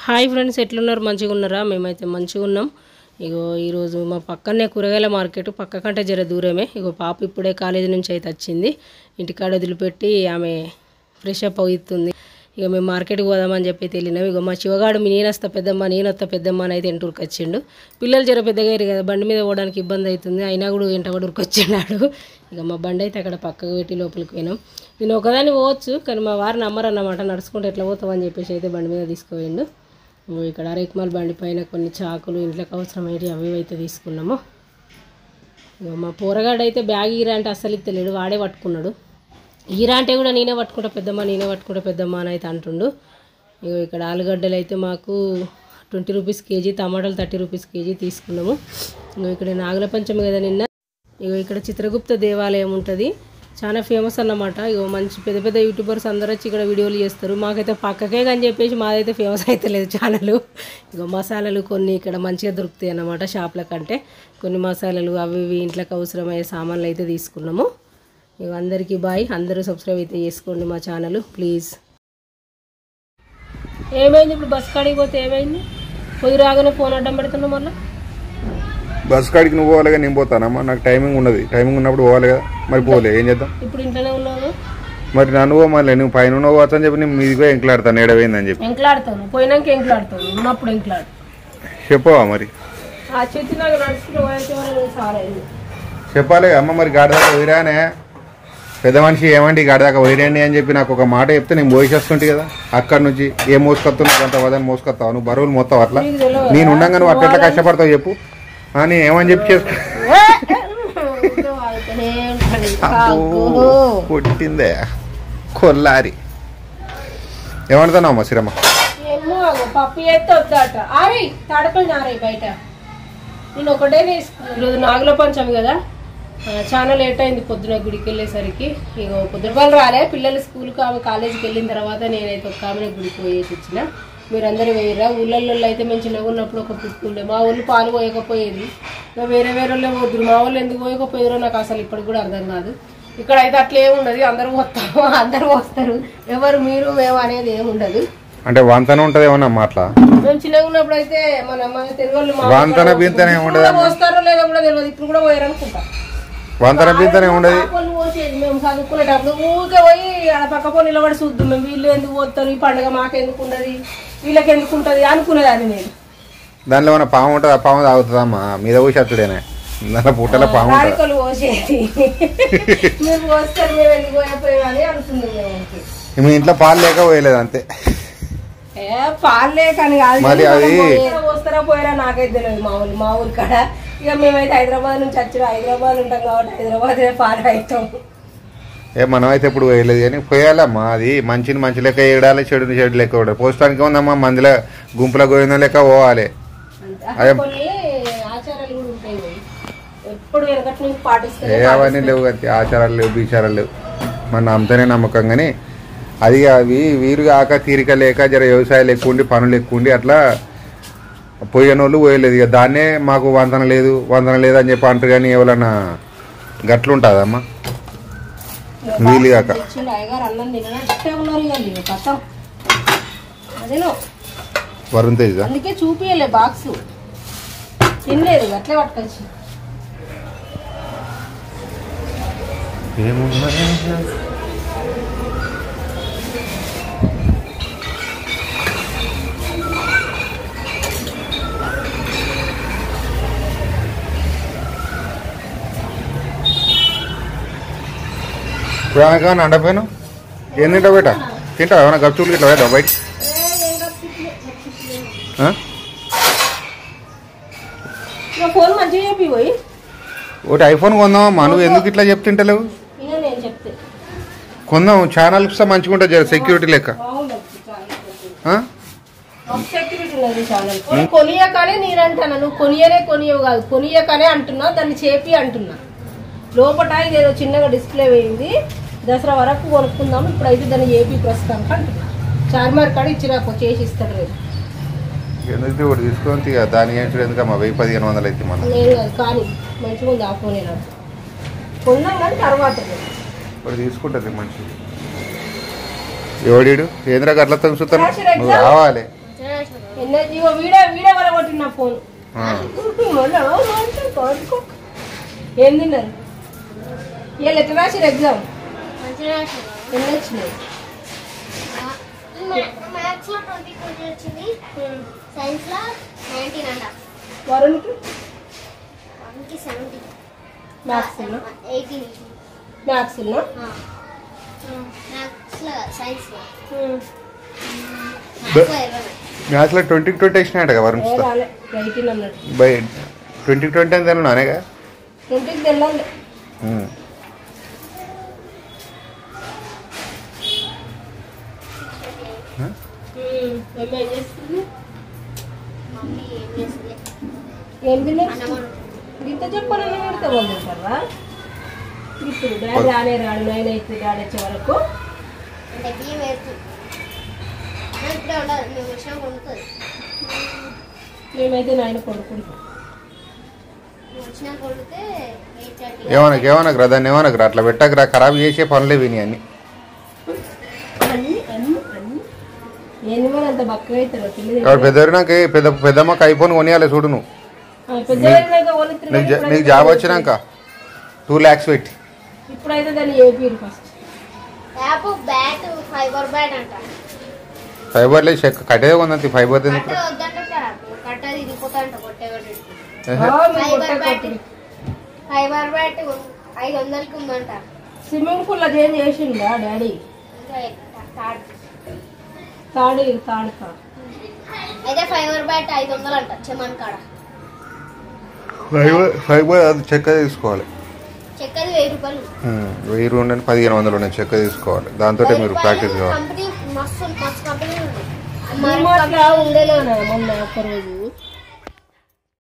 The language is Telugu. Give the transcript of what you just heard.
హాయ్ ఫ్రెండ్స్, ఎట్లున్నారు? మంచిగా ఉన్నారా? మేమైతే మంచిగా ఉన్నాం. ఇగో ఈరోజు మా పక్కనే కూరగాయల మార్కెట్, పక్క కంటే జర దూరమే. ఇగో పాప ఇప్పుడే కాలేజీ నుంచి అయితే వచ్చింది. ఇంటికాడ వదిలిపెట్టి ఆమె ఫ్రెష్ అప్ అవుతుంది. ఇక మేము మార్కెట్కి పోదామని చెప్పి వెళ్ళినాం. ఇగో మా శివగాడు నేనొస్తా పెద్దమ్మ అని అయితే ఎంటూరుకు వచ్చిండు. పిల్లలు జర పెద్దగా కదా, బండి మీద పోవడానికి ఇబ్బంది అవుతుంది. అయినా కూడా ఎంట కూడా ఉరికొచ్చిన్నాడు. ఇక మా బండి అయితే అక్కడ పక్కకు పెట్టి లోపలికి పోయినాం. నేను ఒకదాన్ని పోవచ్చు, కానీ మా వారు నమ్మరన్నమాట. నడుచుకుంటే ఎట్లా పోతామని చెప్పేసి అయితే బండి మీద తీసుకుపోయిండు. ఇక్కడ రేకుమాల బండి పైన కొన్ని చాకులు, ఇంట్లోకి అవసరమైనవి అవి అయితే తీసుకున్నాము. మా పోరగాడు అయితే బ్యాగ్ ఈరా అంటే అస్సలు ఇస్తలేడు, వాడే పట్టుకున్నాడు. ఈరా అంటే కూడా నేనే పట్టుకుంటా పెద్దమ్మ అని అయితే అంటుండు. ఇక్కడ ఆలుగడ్డలు అయితే మాకు 20 రూపీస్ కేజీ, టమాటాలు 30 రూపీస్ కేజీ తీసుకున్నాము. ఇక్కడ నాగుల పంచమి కదా నిన్న. ఇక్కడ చిత్రగుప్త దేవాలయం ఉంటుంది, చాలా ఫేమస్ అన్నమాట. మంచి పెద్ద పెద్ద యూట్యూబర్స్ అందరూ వచ్చి ఇక్కడ వీడియోలు చేస్తారు. మాకైతే పక్కకే అని చెప్పేసి మాదైతే ఫేమస్ అయితే లేదు ఛానల్. మసాలాలు కొన్ని ఇక్కడ మంచిగా దొరుకుతాయి అన్నమాట షాప్ల కంటే. కొన్ని మసాలాలు అవి ఇవి ఇంట్లోకి అవసరమయ్యే సామాన్లు అయితే తీసుకున్నాము. అందరికీ బాయ్. అందరూ సబ్స్క్రైబ్ అయితే చేసుకోండి మా ఛానల్ ప్లీజ్. ఏమైంది ఇప్పుడు? బస్ కాడికి పోతే ఏమైంది? పోయి రాగానే ఫోన్ అడ్డం పెడుతున్నావు మళ్ళీ. బస్ కాడికి నువ్వు పోవాలి, నేను పోతానమ్మా. నాకు టైమింగ్ ఉన్నది, టైమింగ్ ఉన్నప్పుడు పోవాలి కదా. మరి పోలే ఏం చేద్దాం? ఇప్పుడు ఇంట్లోనే ఉన్నాను. మరి నన్ను మళ్ళీ నువ్వు పైన పోవచ్చు అని చెప్పి నేను మీదిగా ఎంకలాడతాను. ఏడవైందని చెప్పి ఎంకలాడతాను. పోయినాక ఎంకలాడతాను, ఉన్నప్పుడు ఎంకలాడు. చెప్పవా మరి? చెప్పాలి అమ్మ. మరి గాడి దాకా పోయిరానే, పెద్ద మనిషి ఏమండి గాడి దాకా పోయిరండి అని చెప్పి నాకు ఒక మాట చెప్తే నేను పోయిచేస్తుంటే కదా. అక్కడి నుంచి ఏం మోసుకొస్తున్నావు, అంత వదని మోసుకొస్తావు, నువ్వు బరువులు మొత్తం అట్లా. నేను ఉండగా నువ్వు అట్లా కష్టపడతావు చెప్పు అని ఏమని చెప్పి చేసుకో. కొట్టిందే కొల్లారి. ఏమంటున్నావు సిరమ్మ? పప్పు అయితే వద్దట. ఆరే తడపండి, ఆరే బయట. నేను ఒకటే తీసుకున్నాను. ఈరోజు నాగుల పంచమి కదా, చాలా లేట్ అయింది పొద్దున గుడికి వెళ్ళేసరికి. ఇక పొద్దున వాళ్ళు రాలే, పిల్లలు స్కూల్కి ఆమె కాలేజీకి వెళ్ళిన తర్వాత నేనైతే ఒక ఆమె గుడికి పోయేసి వచ్చిన. మీరందరూ వేయరా? ఊళ్ళల్లో అయితే మేము చిన్నగా ఉన్నప్పుడు ఒక పుట్టుండే, మా ఊళ్ళు పాలు పోయకపోయేది. వేరే వాళ్ళే పోతురు, మా వాళ్ళు ఎందుకు పోయకపోయారో నాకు అసలు ఇప్పటికి కూడా అర్థం కాదు. ఇక్కడ అయితే అట్లా ఏముండదు, అందరూ పోతాము, అందరూ వస్తారు, ఎవరు మీరు మేము అనేది ఏముండదు. అంటే వంతన ఉంటది ఏమన్నా అట్లా? మేము చిన్నగా ఉన్నప్పుడు అయితే మన తెలుగు వస్తారో లేదో కూడా తెలియదు. ఇప్పుడు కూడా పోయారనుకుంటా. వంతన బీంతనే ఉండదు. పోసేది మేము చదువుకునేటప్పుడు ఊరికే పోయి ఆడ పక్క పోయి నిలబడి చూద్దాం. మేము వీళ్ళు ఎందుకు పోతారు, ఈ పండుగ మాకెందుకు ఉండదు, వీళ్ళకి ఎందుకు ఉంటుంది అనుకునేదాన్ని నేను. దానిలో ఏమైనా పాము ఉంటుంది, ఆ పాము తాగుతుందమ్మా మీద పోసేట్టుడేనే. దాంట్లో పుట్టలో పాము పోసేది. మేము పోస్తారు, మేము ఎందుకు పోయిపోయామని అనుకున్నాం. మీ ఇంట్లో పాలు లేక పోయలేదు అంతే. పాలు లేక అని కాదు, పోస్తారా పోయారా నాకైతే తెలియదు. మా ఊరి కాడ ఇక మేమైతే హైదరాబాద్ నుంచి వచ్చిన, హైదరాబాద్ ఉంటాం కాబట్టి హైదరాబాద్ పాలు అవుతాం. మనమైతే ఎప్పుడు పోయలేదు కానీ పోయాలమ్మా. అది మంచిని మంచి లెక్క వేయడాలి, చెడుని చెడు లెక్క వేయడాలి. పోస్తానికి ఉందమ్మా, మందిలో గుంపుల గోవింద లెక్క పోవాలి. ఆచారాలు కూడా ఉంటాయి, ఎప్పుడు వెనకటి నుంచి పాటిస్తాయి. అవన్నీ లేవు కదా, ఆచారాలు లేవు, బీచారాలు లేవు. మన నమ్మతోనే నమ్మకం. కానీ అది అవి వీరు కాక తీరిక లేక జర వ్యవసాయాలు ఎక్కువ ఉండి పనులు ఎక్కువ ఉండి అట్లా పోయిన వాళ్ళు పోయలేదు. ఇక దాన్నే మాకు వంతన లేదు అని చెప్పి అంటారు. కానీ ఎవరన్నా గట్లుంటుందమ్మా వీలు కాక. వరుణ్ తేజ్ అందుకే చూపియలే బాక్స్, తినలేదు, అట్లే పట్టుకొచ్చి. ఇప్పుడు ఏమైనా అండపోయాను ఏం తింటావు బయట? తింటావు ఏమైనా గప్చులు ఇట్లా బయట బయట? ఒకటి ఐఫోన్ కొందామమ్మా. నువ్వు ఎందుకు ఇట్లా చెప్తుంటలేవు? కొందాం, ఛానల్ మంచిగా ఉంటుంది జర సెక్యూరిటీ లెక్క. కొనియకనే నేనంటాను, నువ్వు కొనియవు కాదు, కొనియకనే అంటున్నా, దాన్ని చేపి అంటున్నా. లోపల ఇదేదో చిన్నగా డిస్ప్లే వేయింది, దసరా వరకు కొనుక్కుందాం, ఇప్పుడైతే దాన్ని ఏపీ ప్రస్తుతానికి అంటున్నా. చార్మార్ కాడ ఇచ్చిరాకు చేసి ఇస్తాడు రేపు. ఎందుకు ఒకటి తీసుకొని దానికి ఏంటి ఎందుకమ్మా 1000-1500 అయితే మనం లేదు కానీ మంచిగా ఉంది. ఆ ఫోన్ కొన్నాం కానీ తర్వాత ఒకటి తీసుకుంటుంది మంచిది. ఎవడీడు ఏంద్రా అట్లా చూస్తాను, నువ్వు రావాలి. ఇగో వీడియో వీడియో వల్ల కొట్టిన ఫోన్ ఏం తిన్నారు ఇవాళ ఎట్లా రాసిరు ఎగ్జామ్ ఎన్ని వచ్చినాయి మ్యాథ్స్ లో 20 వచ్చింది సైన్స్ లో 19 అంట వరుణ్కి 70 మ్యాథ్స్ 18 మ్యాథ్స్ మ్యాథ్స్ లో సైన్స్ లో మ్యాథ్స్లో 20 వేసినాయట కదా వరుణ్ రాలే 18 అన్నట్టు బై 20 అని తెలియనానేగా 20కి తెల్లండి మమ్మీ ఏం చేస్తుంది ఏం తిన్నారు ఇంత చెప్పాలని పెడితే వాళ్ళు తింటారా ఇప్పుడు డాడీ రానే రాడు 9 అయితే డాడీ వచ్చే వరకు అంటే బియ్యం వేస్తుంది ఇప్పుడే ఉండదు మేము వచ్చినా కొనుక్కోదు మేమైతే 9 కొనుక్కుంటాం వచ్చినా కొడితే 8:30 ఏమనకు దాన్ని ఏమనకు అట్లా పెట్టకరా ఖరాబ్ చేసే పనులే విని అన్ని ఏంది మరి అంత బక్కగా అవుతారు పెద్దరినాక పెద్దమ్మకి ఐఫోన్ కొనియాలి చూడు నువ్వు నీకు జాబ్ వచ్చినాక 2 lakhs పెట్టి ఇప్పుడైతే దాన్ని ఏపీరు ఫస్ట్ యాప్ బ్యాట్ ఫైబర్ బ్యాట్ అంట ఫైబర్ లేదు కట్టేదే కొందంత ఫైబర్ కట్ట వద్దంట కట్ట తిరిగిపోతా అంట కొట్టేవాడు ఫైబర్ బ్యాట్ 500కి ఉందంట స్విమ్మింగ్ పూల్ అది ఏం చేసిందా డాడీ ఇంకా తాడు అయితే ఫైబర్ బ్యాట్ 500 అంట చెమన్ కాడ ఫైబర్ అది చెక్క తీసుకోవాలి చెక్కది 1000 రూపాయలు 1000 ఉండండి 1500 ఉన్నాయి చెక్క తీసుకోవాలి దాంతో మీరు ప్రాక్టీస్ కావాలి కంపెనీ మస్తు కంపెనీ ఉంది ఉండేనా మొన్న ఒక్కరోజు